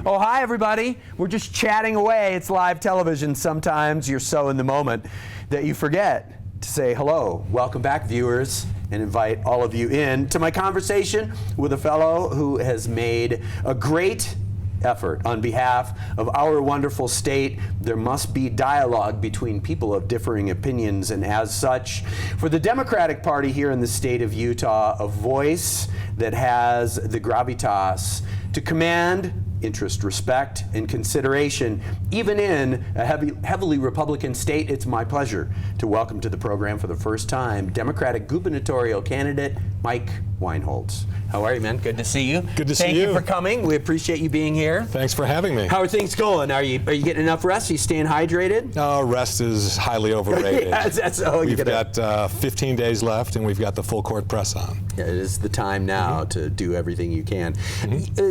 Oh, hi, everybody. We're just chatting away. It's live television. Sometimes you're so in the moment that you forget to say hello. Welcome back, viewers, and invite all of you in to my conversation with a fellow who has made a great effort on behalf of our wonderful state. There must be dialogue between people of differing opinions, and as such, for the Democratic Party here in the state of Utah, a voice that has the gravitas to command interest, respect, and consideration, even in a heavily Republican state. It's my pleasure to welcome to the program for the first time Democratic gubernatorial candidate Mike Weinholtz. How are you, man? Good to see you. Good to see you. Thank you for coming. We appreciate you being here. Thanks for having me. How are things going? Are you getting enough rest? Are you staying hydrated? Rest is highly overrated. We've got 15 days left, and we've got the full court press on. Yeah, it is the time now to do everything you can.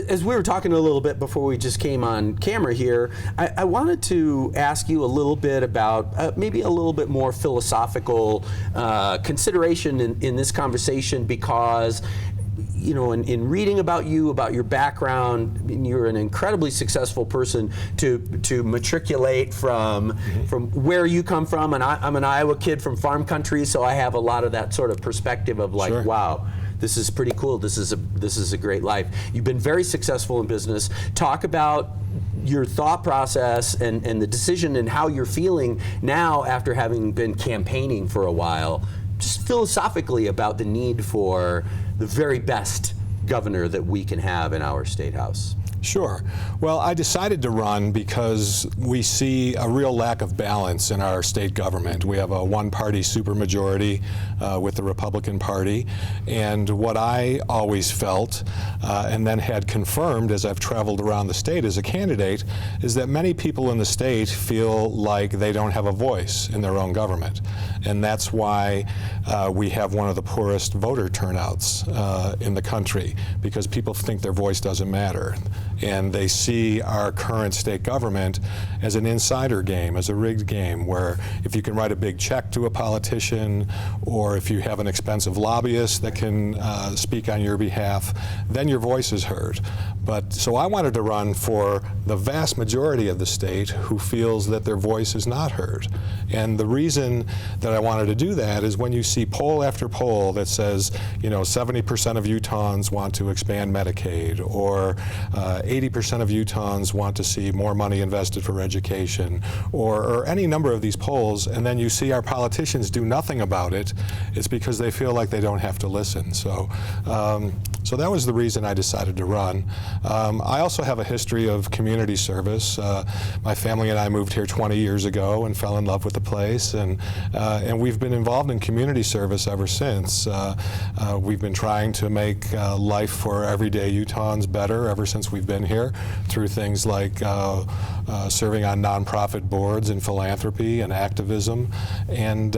As we were talking a little bit before we just came on camera here, I wanted to ask you a little bit about maybe a little bit more philosophical consideration in this conversation, because you know, in reading about you, about your background, I mean, you're an incredibly successful person to matriculate from where you come from, and I'm an Iowa kid from farm country, so I have a lot of that sort of perspective of like, wow, this is pretty cool. This is a great life. You've been very successful in business. Talk about your thought process and the decision and how you're feeling now after having been campaigning for a while, just philosophically about the need for the very best governor that we can have in our state house. Sure. Well, I decided to run because we see a real lack of balance in our state government. We have a one-party supermajority with the Republican Party, and what I always felt and then had confirmed as I've traveled around the state as a candidate is that many people in the state feel like they don't have a voice in their own government, and that's why we have one of the poorest voter turnouts in the country, because people think their voice doesn't matter. And they see our current state government as an insider game, as a rigged game, where if you can write a big check to a politician, or if you have an expensive lobbyist that can speak on your behalf, then your voice is heard. But so I wanted to run for the vast majority of the state who feels that their voice is not heard. And the reason that I wanted to do that is when you see poll after poll that says, you know, 70% of Utahns want to expand Medicaid, or 80% of Utahns want to see more money invested for education, or any number of these polls, and then you see our politicians do nothing about it, it's because they feel like they don't have to listen. So, so that was the reason I decided to run. I also have a history of community service. My family and I moved here 20 years ago and fell in love with the place, and we've been involved in community service ever since. We've been trying to make life for everyday Utahns better ever since we've been here, through things like serving on nonprofit boards and philanthropy and activism. And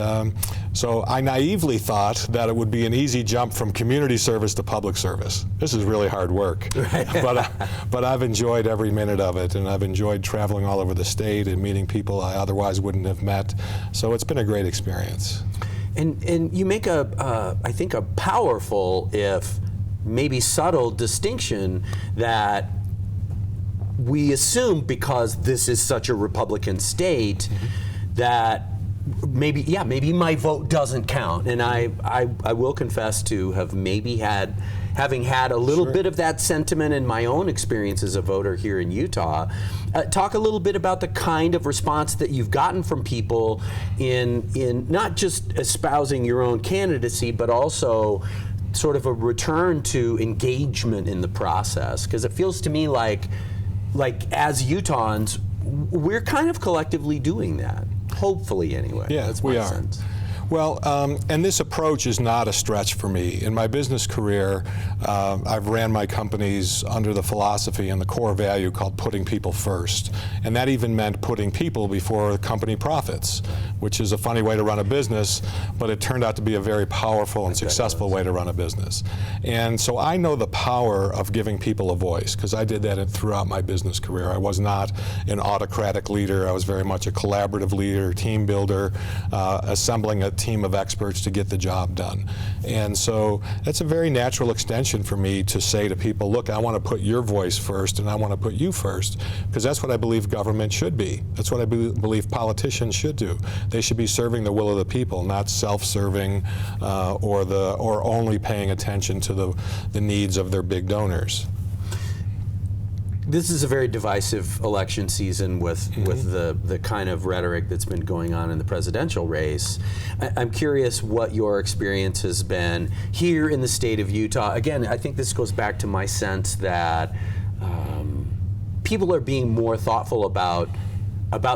so I naively thought that it would be an easy jump from community service to public service. This is really hard work, but I've enjoyed every minute of it, and I've enjoyed traveling all over the state and meeting people I otherwise wouldn't have met. So it's been a great experience. And you make I think a powerful, if maybe subtle, distinction that we assume, because this is such a Republican state, that maybe my vote doesn't count. And I will confess to have maybe having had a little bit of that sentiment in my own experience as a voter here in Utah. Talk a little bit about the kind of response that you've gotten from people in not just espousing your own candidacy, but also sort of a return to engagement in the process. Because it feels to me like as Utahns, we're kind of collectively doing that. Hopefully, anyway. Yeah, that's my sense. Well, and this approach is not a stretch for me. In my business career, I've ran my companies under the philosophy and the core value called putting people first. And that even meant putting people before company profits, which is a funny way to run a business, but it turned out to be a very powerful and successful way to run a business. And so I know the power of giving people a voice, because I did that throughout my business career. I was not an autocratic leader. I was very much a collaborative leader, team builder, assembling a team of experts to get the job done. And so that's a very natural extension for me to say to people, look, I want to put your voice first and I want to put you first, because that's what I believe government should be. That's what I believe politicians should do. They should be serving the will of the people, not self-serving or only paying attention to the needs of their big donors. This is a very divisive election season with the kind of rhetoric that's been going on in the presidential race. I'm curious what your experience has been here in the state of Utah. Again, I think this goes back to my sense that people are being more thoughtful about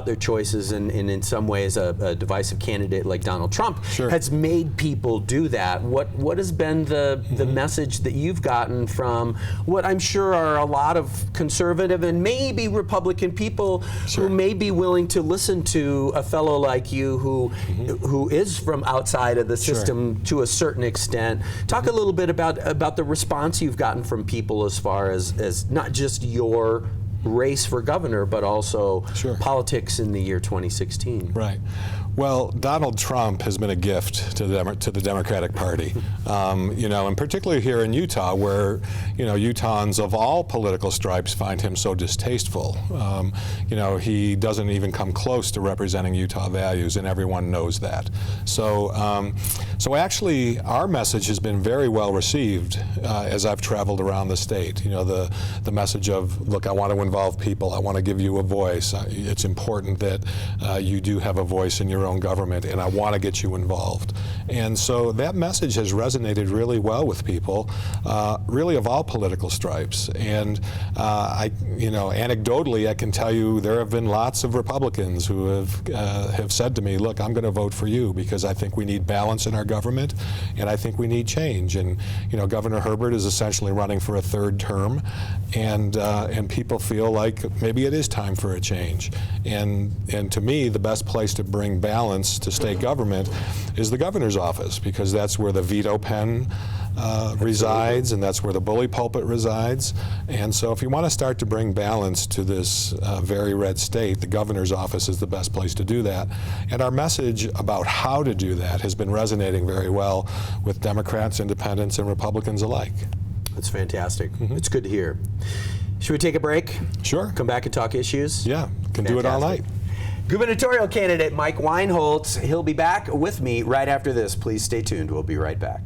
their choices, and in some ways a divisive candidate like Donald Trump has made people do that. What has been the message that you've gotten from what I'm sure are a lot of conservative and maybe Republican people who may be willing to listen to a fellow like you who is from outside of the system to a certain extent? Talk a little bit about the response you've gotten from people as far as not just your race for governor, but also politics in the year 2016. Right. Well, Donald Trump has been a gift to the Democratic Party, and particularly here in Utah, where Utahns of all political stripes find him so distasteful. He doesn't even come close to representing Utah values, and everyone knows that. So actually, our message has been very well received as I've traveled around the state. The message of, look, I want to involve people. I want to give you a voice. It's important that you do have a voice in your own government, and I want to get you involved. And so that message has resonated really well with people, really of all political stripes. And anecdotally, I can tell you there have been lots of Republicans who have said to me, look, I'm going to vote for you because I think we need balance in our government, and I think we need change. And Governor Herbert is essentially running for a third term, and people feel like maybe it is time for a change. And to me, the best place to bring balance to state government is the governor's office, because that's where the veto pen resides, and that's where the bully pulpit resides. And so if you want to start to bring balance to this very red state, the governor's office is the best place to do that. And our message about how to do that has been resonating very well with Democrats, independents, and Republicans alike. That's fantastic. It's good to hear. Should we take a break? Sure. Come back and talk issues? Yeah, can do it all night. Gubernatorial candidate Mike Weinholtz, he'll be back with me right after this. Please stay tuned. We'll be right back.